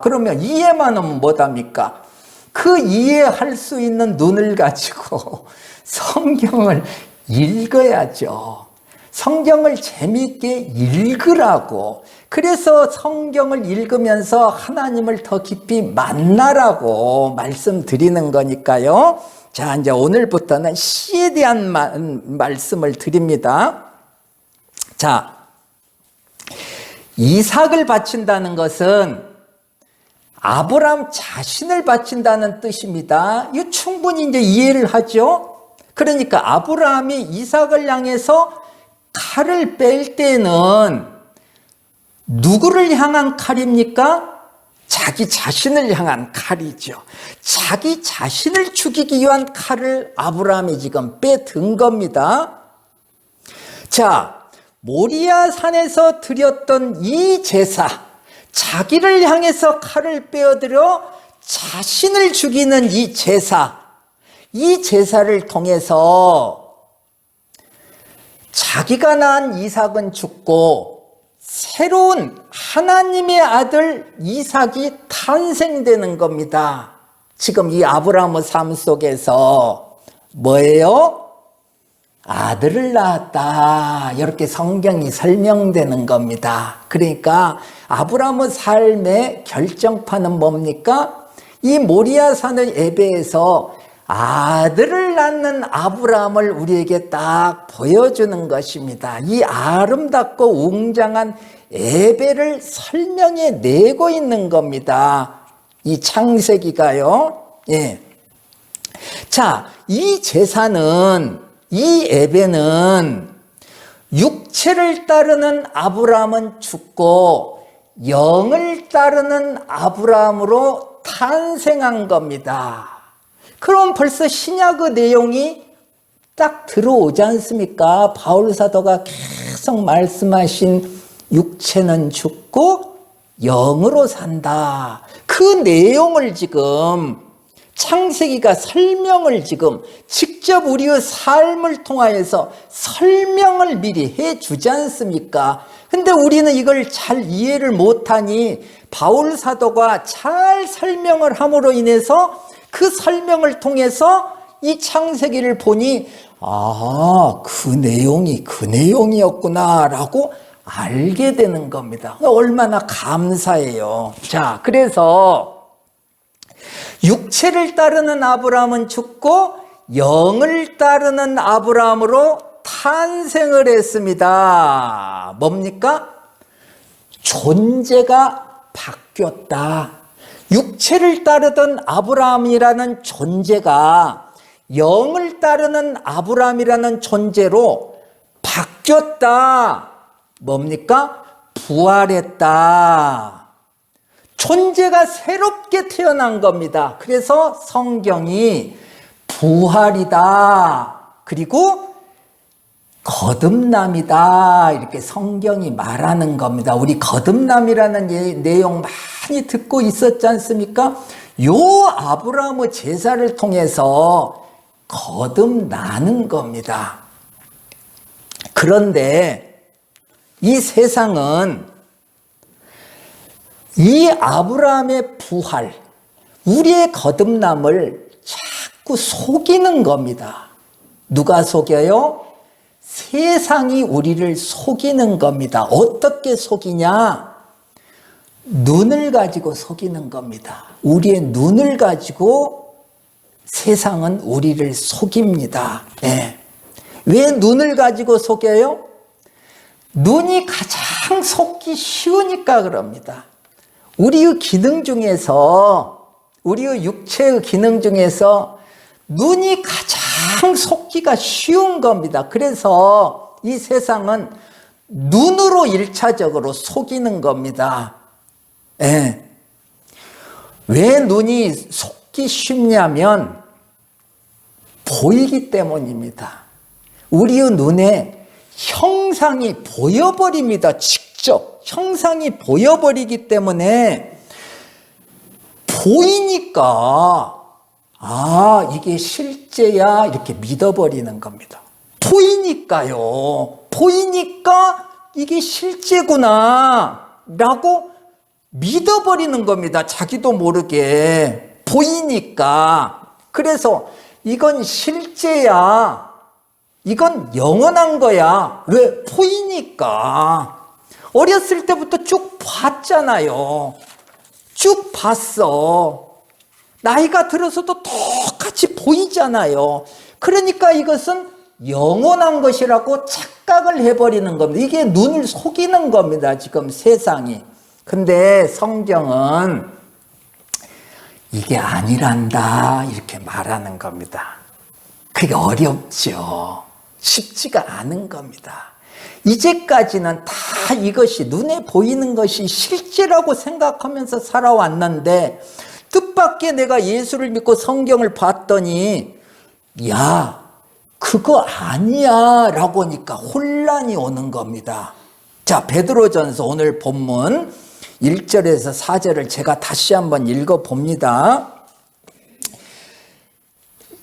그러면 이해만 하면 뭐답니까? 그 이해할 수 있는 눈을 가지고 성경을 읽어야죠. 성경을 재미있게 읽으라고. 그래서 성경을 읽으면서 하나님을 더 깊이 만나라고 말씀드리는 거니까요. 자, 이제 오늘부터는 시에 대한 말씀을 드립니다. 자, 이삭을 바친다는 것은 아브라함 자신을 바친다는 뜻입니다. 이거 충분히 이제 이해를 하죠. 그러니까 아브라함이 이삭을 향해서 칼을 뺄 때는 누구를 향한 칼입니까? 자기 자신을 향한 칼이죠. 자기 자신을 죽이기 위한 칼을 아브라함이 지금 빼든 겁니다. 자, 모리아 산에서 드렸던 이 제사, 자기를 향해서 칼을 빼어들여 자신을 죽이는 이 제사를 통해서 자기가 낳은 이삭은 죽고 새로운 하나님의 아들 이삭이 탄생되는 겁니다. 지금 이 아브라함의 삶 속에서 뭐예요? 아들을 낳았다. 이렇게 성경이 설명되는 겁니다. 그러니까 아브라함의 삶의 결정판은 뭡니까? 이 모리아 산의 예배에서 아들을 낳는 아브라함을 우리에게 딱 보여주는 것입니다. 이 아름답고 웅장한 예배를 설명해 내고 있는 겁니다. 이 창세기가요. 예. 자, 이 제사는, 이 예배는 육체를 따르는 아브라함은 죽고 영을 따르는 아브라함으로 탄생한 겁니다. 그럼 벌써 신약의 내용이 딱 들어오지 않습니까? 바울 사도가 계속 말씀하신 육체는 죽고 영으로 산다. 그 내용을 지금 창세기가 설명을 지금 직접 우리의 삶을 통하여서 설명을 미리 해주지 않습니까? 근데 우리는 이걸 잘 이해를 못하니 바울 사도가 잘 설명을 함으로 인해서 그 설명을 통해서 이 창세기를 보니 그 내용이 그 내용이었구나 라고 알게 되는 겁니다. 얼마나 감사해요. 자, 그래서 육체를 따르는 아브라함은 죽고 영을 따르는 아브라함으로 탄생을 했습니다. 뭡니까? 존재가 바뀌었다. 육체를 따르던 아브라함이라는 존재가 영을 따르는 아브라함이라는 존재로 바뀌었다. 뭡니까? 부활했다. 존재가 새롭게 태어난 겁니다. 그래서 성경이 부활이다. 그리고 거듭남이다. 이렇게 성경이 말하는 겁니다. 우리 거듭남이라는 내용 많이 듣고 있었지 않습니까? 요 아브라함의 제사를 통해서 거듭나는 겁니다. 그런데 이 세상은 이 아브라함의 부활, 우리의 거듭남을 자꾸 속이는 겁니다. 누가 속여요? 세상이 우리를 속이는 겁니다. 어떻게 속이냐? 눈을 가지고 속이는 겁니다. 우리의 눈을 가지고 세상은 우리를 속입니다. 네. 왜 눈을 가지고 속여요? 눈이 가장 속기 쉬우니까 그럽니다. 우리의 기능 중에서, 우리의 육체의 기능 중에서 눈이 가장 속기가 쉬운 겁니다. 그래서 이 세상은 눈으로 1차적으로 속이는 겁니다. 예. 왜 눈이 속기 쉽냐면 보이기 때문입니다. 우리의 눈에 형상이 보여버립니다. 직접 형상이 보여버리기 때문에 보이니까 이게 실제야 이렇게 믿어버리는 겁니다. 보이니까요. 보이니까 이게 실제구나 라고 믿어버리는 겁니다. 자기도 모르게 보이니까. 그래서 이건 실제야, 이건 영원한 거야. 왜? 보이니까. 어렸을 때부터 쭉 봤잖아요. 쭉 봤어. 나이가 들어서도 똑같이 보이잖아요. 그러니까 이것은 영원한 것이라고 착각을 해버리는 겁니다. 이게 눈을 속이는 겁니다. 지금 세상이. 근데 성경은 이게 아니란다 이렇게 말하는 겁니다. 그게 어렵죠. 쉽지가 않은 겁니다. 이제까지는 다 이것이 눈에 보이는 것이 실제라고 생각하면서 살아왔는데 뜻밖의 내가 예수를 믿고 성경을 봤더니 야 그거 아니야 라고 하니까 혼란이 오는 겁니다. 자, 베드로전서 오늘 본문 1절에서 4절을 제가 다시 한번 읽어봅니다.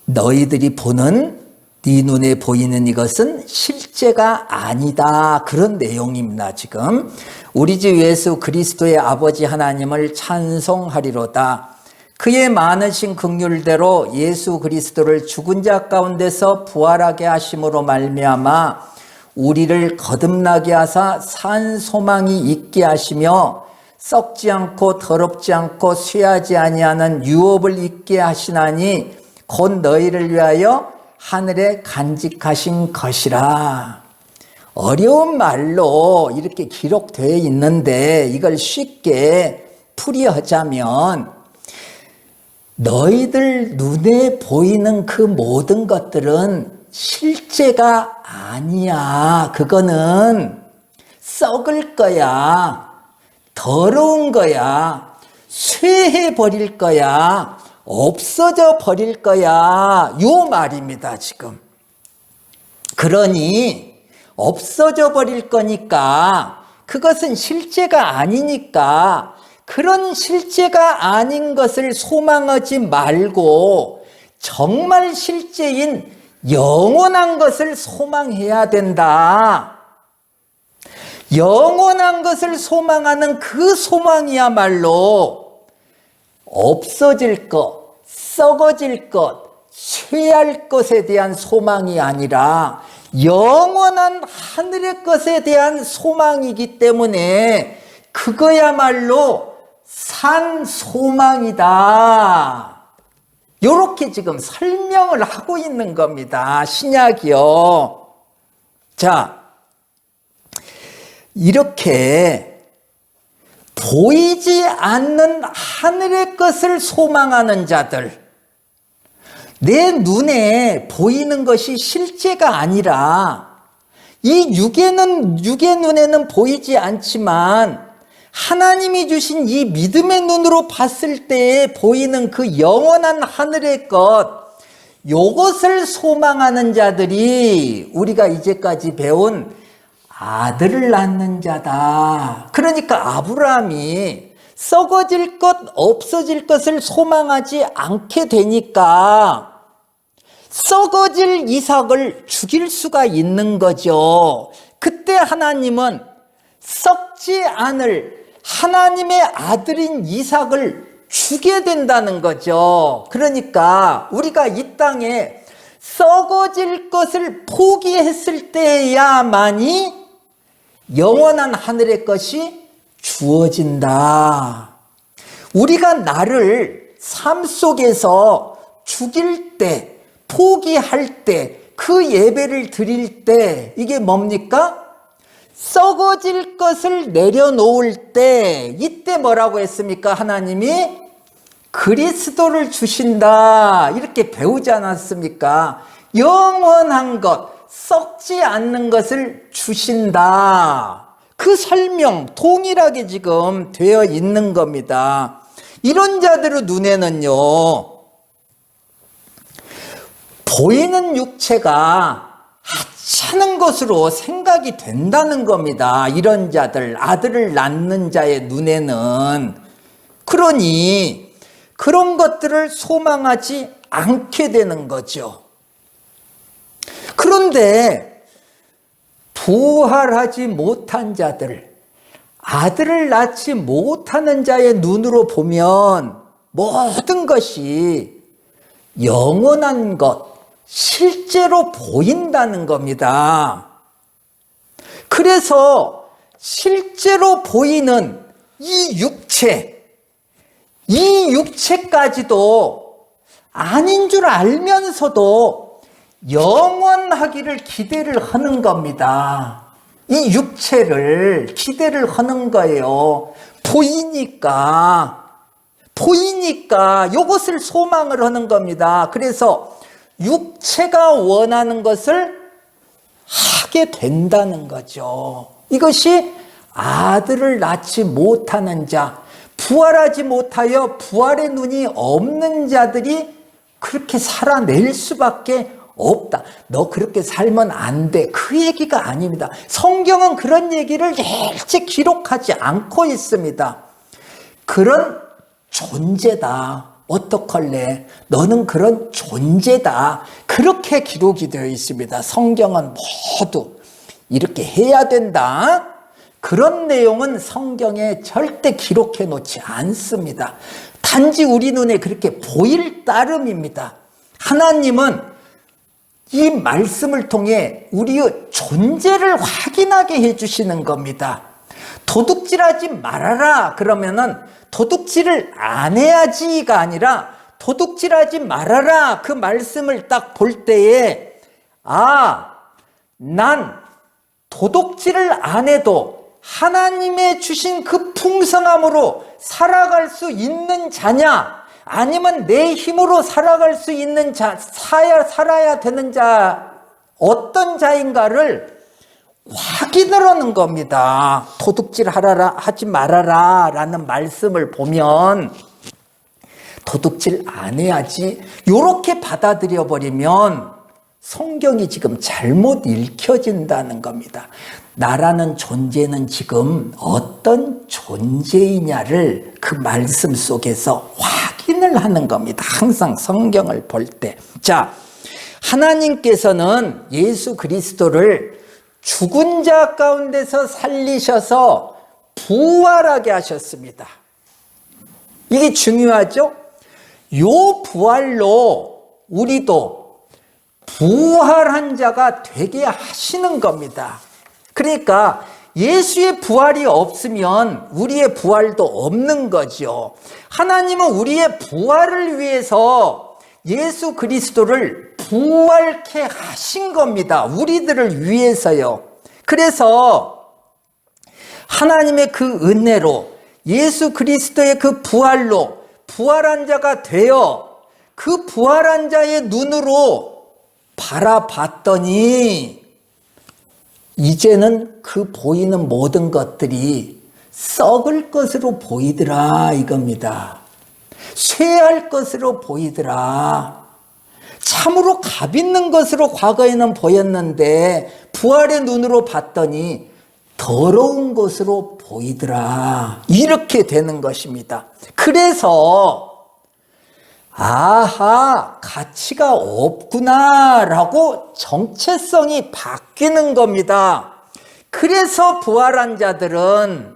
너희들이 보는 네 눈에 보이는 이것은 실제가 아니다. 그런 내용입니다. 지금 우리 주 예수 그리스도의 아버지 하나님을 찬송하리로다. 그의 많으신 긍휼대로 예수 그리스도를 죽은 자 가운데서 부활하게 하심으로 말미암아 우리를 거듭나게 하사 산 소망이 있게 하시며 썩지 않고 더럽지 않고 쇠하지 아니하는 유업을 있게 하시나니 곧 너희를 위하여 하늘에 간직하신 것이라. 어려운 말로 이렇게 기록되어 있는데 이걸 쉽게 풀이하자면 너희들 눈에 보이는 그 모든 것들은 실제가 아니야. 그거는 썩을 거야. 더러운 거야. 쇠해 버릴 거야. 없어져 버릴 거야. 요 말입니다, 지금. 그러니 없어져 버릴 거니까 그것은 실제가 아니니까 그런 실제가 아닌 것을 소망하지 말고 정말 실제인 영원한 것을 소망해야 된다. 영원한 것을 소망하는 그 소망이야말로 없어질 것, 썩어질 것, 쇠할 것에 대한 소망이 아니라 영원한 하늘의 것에 대한 소망이기 때문에 그거야말로 산 소망이다. 이렇게 지금 설명을 하고 있는 겁니다. 신약이요. 자, 이렇게 보이지 않는 하늘의 것을 소망하는 자들, 내 눈에 보이는 것이 실제가 아니라 이 육의 눈에는 보이지 않지만 하나님이 주신 이 믿음의 눈으로 봤을 때 보이는 그 영원한 하늘의 것, 요것을 소망하는 자들이 우리가 이제까지 배운 아들을 낳는 자다. 그러니까 아브라함이 썩어질 것, 없어질 것을 소망하지 않게 되니까 썩어질 이삭을 죽일 수가 있는 거죠. 그때 하나님은 썩지 않을 하나님의 아들인 이삭을 주게 된다는 거죠. 그러니까 우리가 이 땅에 썩어질 것을 포기했을 때야만이 영원한 하늘의 것이 주어진다. 우리가 나를 삶 속에서 죽일 때, 포기할 때, 그 예배를 드릴 때 이게 뭡니까? 썩어질 것을 내려놓을 때, 이때 뭐라고 했습니까? 하나님이 그리스도를 주신다 이렇게 배우지 않았습니까? 영원한 것, 썩지 않는 것을 주신다. 그 설명 동일하게 지금 되어 있는 겁니다. 이런 자들의 눈에는요, 보이는 육체가 하찮은 것으로 생각이 된다는 겁니다. 이런 자들, 아들을 낳는 자의 눈에는. 그러니 그런 것들을 소망하지 않게 되는 거죠. 그런데 부활하지 못한 자들, 아들을 낳지 못하는 자의 눈으로 보면 모든 것이 영원한 것, 실제로 보인다는 겁니다. 그래서 실제로 보이는 이 육체까지도 아닌 줄 알면서도 영원하기를 기대를 하는 겁니다. 이 육체를 기대를 하는 거예요. 보이니까 이것을 소망을 하는 겁니다. 그래서 육체가 원하는 것을 하게 된다는 거죠. 이것이 아들을 낳지 못하는 자, 부활하지 못하여 부활의 눈이 없는 자들이 그렇게 살아낼 수밖에 없다. 너 그렇게 살면 안 돼. 그 얘기가 아닙니다. 성경은 그런 얘기를 일찍 기록하지 않고 있습니다. 그런 존재다. 어떡할래? 너는 그런 존재다. 그렇게 기록이 되어 있습니다. 성경은 모두 이렇게 해야 된다. 그런 내용은 성경에 절대 기록해 놓지 않습니다. 단지 우리 눈에 그렇게 보일 따름입니다. 하나님은 이 말씀을 통해 우리의 존재를 확인하게 해주시는 겁니다. 도둑질하지 말아라 그러면은 도둑질을 안 해야지가 아니라 도둑질하지 말아라 그 말씀을 딱 볼 때에 난 도둑질을 안 해도 하나님의 주신 그 풍성함으로 살아갈 수 있는 자냐 아니면 내 힘으로 살아갈 수 있는 자, 살아야 되는 자 어떤 자인가를 확인을 하는 겁니다. 도둑질 하지 말아라 라는 말씀을 보면 도둑질 안 해야지 이렇게 받아들여 버리면 성경이 지금 잘못 읽혀진다는 겁니다. 나라는 존재는 지금 어떤 존재이냐를 그 말씀 속에서 확인을 하는 겁니다. 항상 성경을 볼 때. 자, 하나님께서는 예수 그리스도를 죽은 자 가운데서 살리셔서 부활하게 하셨습니다. 이게 중요하죠? 요 부활로 우리도 부활한 자가 되게 하시는 겁니다. 그러니까 예수의 부활이 없으면 우리의 부활도 없는 거죠. 하나님은 우리의 부활을 위해서 예수 그리스도를 부활케 하신 겁니다. 우리들을 위해서요. 그래서 하나님의 그 은혜로 예수 그리스도의 그 부활로 부활한 자가 되어 그 부활한 자의 눈으로 바라봤더니 이제는 그 보이는 모든 것들이 썩을 것으로 보이더라 이겁니다. 쇠할 것으로 보이더라. 참으로 값 있는 것으로 과거에는 보였는데 부활의 눈으로 봤더니 더러운 것으로 보이더라. 이렇게 되는 것입니다. 그래서 가치가 없구나라고 정체성이 바뀌는 겁니다. 그래서 부활한 자들은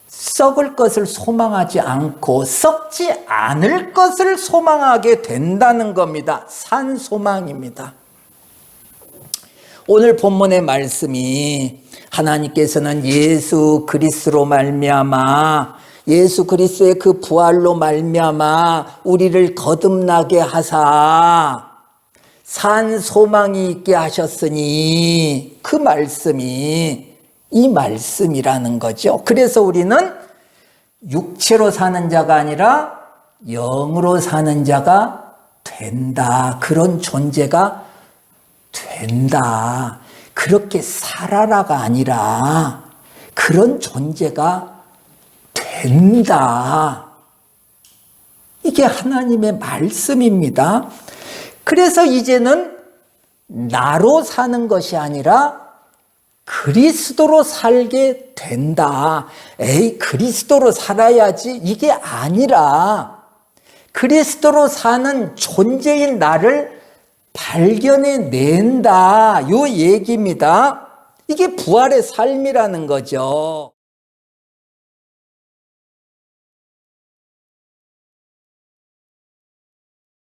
썩을 것을 소망하지 않고 썩지 않을 것을 소망하게 된다는 겁니다. 산 소망입니다. 오늘 본문의 말씀이 하나님께서는 예수 그리스도로 말미암아 예수 그리스도의 그 부활로 말미암아 우리를 거듭나게 하사 산 소망이 있게 하셨으니 그 말씀이 이 말씀이라는 거죠. 그래서 우리는 육체로 사는 자가 아니라 영으로 사는 자가 된다. 그런 존재가 된다. 그렇게 살아라가 아니라 그런 존재가 된다. 이게 하나님의 말씀입니다. 그래서 이제는 나로 사는 것이 아니라 그리스도로 살게 된다. 그리스도로 살아야지 이게 아니라 그리스도로 사는 존재인 나를 발견해낸다. 요 얘기입니다. 이게 부활의 삶이라는 거죠.